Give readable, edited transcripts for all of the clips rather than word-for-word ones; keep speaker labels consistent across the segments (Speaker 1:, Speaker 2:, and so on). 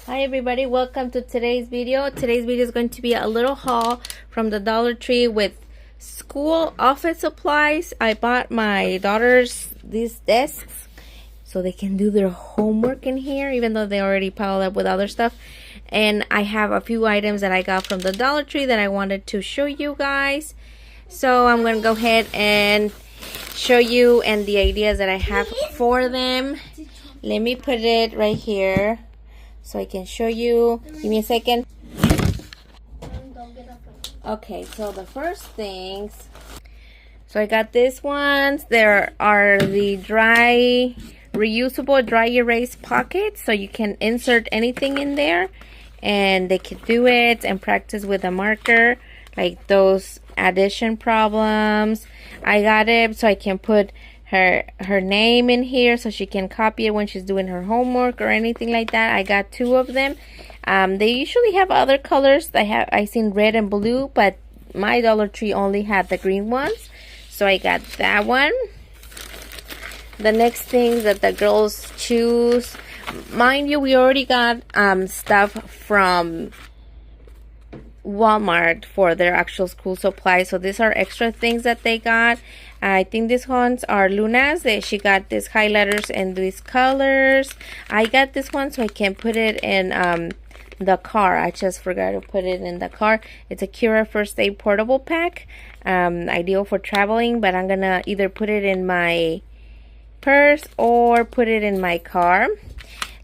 Speaker 1: Hi everybody, welcome to today's video. Today's video is going to be a little haul from the Dollar Tree with school office supplies. I bought my daughters these desks so they can do their homework in here, even though they already piled up with other stuff. And I have a few items that I got from the Dollar Tree that I wanted to show you guys. So I'm going to go ahead and show you and the ideas that I have for them. Let me put it right here so I can show you. Give me a second. Okay, so the first things. So I got these ones. There are the reusable dry erase pockets. So you can insert anything in there. And they can do it and practice with a marker. Like those addition problems. I got it so I can put her name in here so she can copy it when she's doing her homework or anything like that. I got 2 of them. They usually have other colors. I seen red and blue, but my Dollar Tree only had the green ones, so I got that one. The next thing that the girls choose, mind you, we already got stuff from Walmart for their actual school supplies, so these are extra things that they got. I think these ones are Luna's. She got these highlighters in these colors. I got this one so I can put it in the car. I just forgot to put it in the car. It's a Cura First Aid portable pack, ideal for traveling, but I'm gonna either put it in my purse or put it in my car.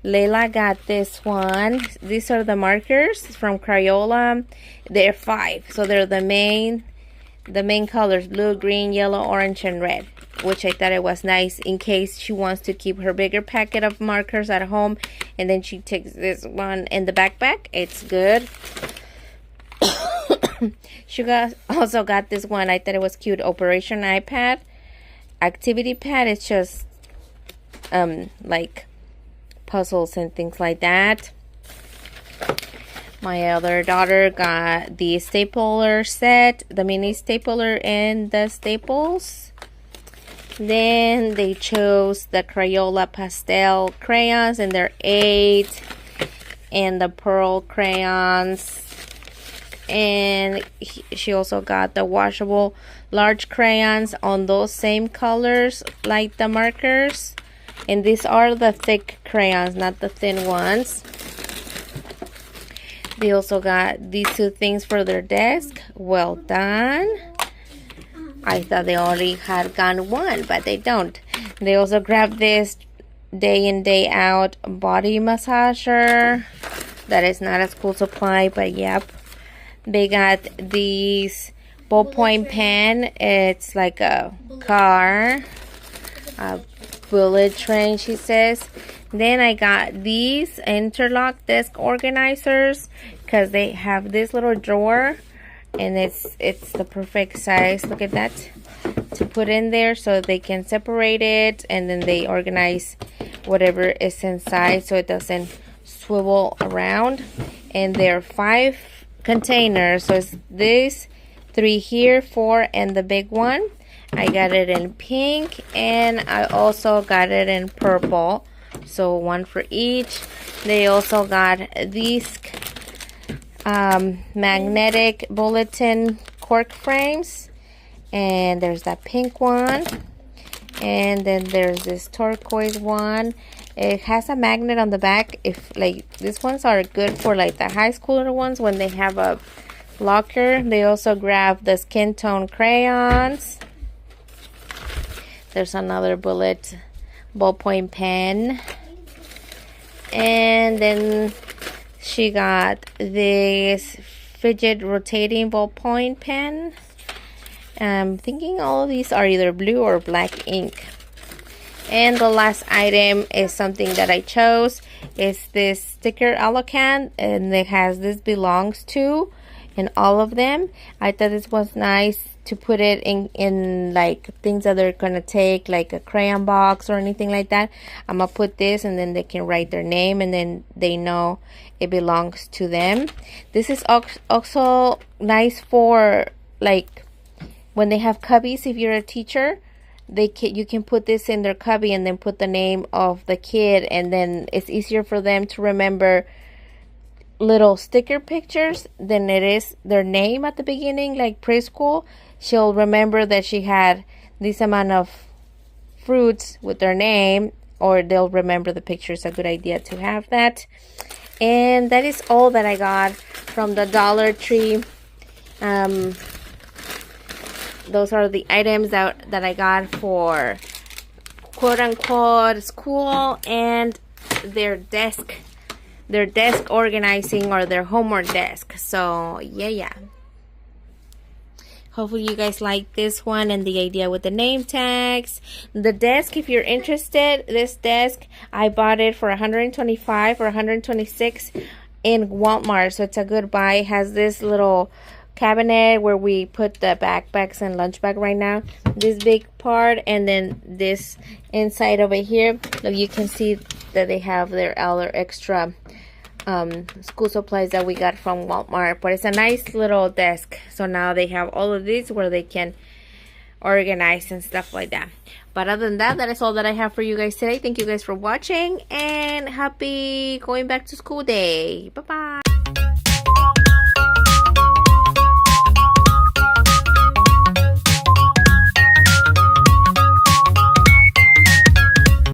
Speaker 1: Layla got this one. These are the markers from Crayola. They're 5, so they're the main colors: blue, green, yellow, orange, and red, which I thought it was nice in case she wants to keep her bigger packet of markers at home and then she takes this one in the backpack. It's good. She also got this one. I thought it was cute. Operation iPad activity pad. It's just like puzzles and things like that. My other daughter got the stapler set, the mini stapler and the staples. Then they chose the Crayola pastel crayons, and they're 8, and the pearl crayons. And she also got the washable large crayons on those same colors like the markers. And these are the thick crayons, not the thin ones. They also got these 2 things for their desk. Well done. I thought they only had gotten 1, but they don't. They also grabbed this day in, day out body massager. That is not a school supply, but yep. They got these ballpoint pen. It's like a car. A bullet train, she says. Then I got these interlock desk organizers because they have this little drawer, and it's the perfect size. Look at that, to put in there so they can separate it, and then they organize whatever is inside so it doesn't swivel around. And there are 5 containers, so it's these 3 here, 4, and the big one. I got it in pink, and I also got it in purple. So 1 for each. They also got these magnetic bulletin cork frames. And there's that pink one. And then there's this turquoise one. It has a magnet on the back. If like these ones are good for like the high schooler ones when they have a locker. They also grab the skin tone crayons. There's another ballpoint pen. And then she got this fidget rotating ballpoint pen. I'm thinking all of these are either blue or black ink. And the last item is something that I chose. It's this sticker allocan, and it has "this belongs to" in all of them. I thought this was nice to put it in like things that they're gonna take, like a crayon box or anything like that. I'm gonna put this, and then they can write their name, and then they know it belongs to them. This is also nice for like when they have cubbies. If you're a teacher, you can put this in their cubby and then put the name of the kid, and then it's easier for them to remember little sticker pictures than it is their name at the beginning, like preschool. She'll remember that she had this amount of fruits with their name, or they'll remember the picture. It's a good idea to have that. And that is all that I got from the Dollar Tree. Those are the items that I got for quote-unquote school and their desk organizing, or their homework desk. So yeah, hopefully you guys like this one and the idea with the name tags. The desk, if you're interested, this desk I bought it for $125 or $126 in Walmart, so it's a good buy. It has this little cabinet where we put the backpacks and lunch bag right now, this big part, and then this inside over here. You can see that they have their other extra school supplies that we got from Walmart, but it's a nice little desk. So now they have all of these where they can organize and stuff like that. But other than that, that is all that I have for you guys today. Thank you guys for watching, and happy going back to school day. Bye bye.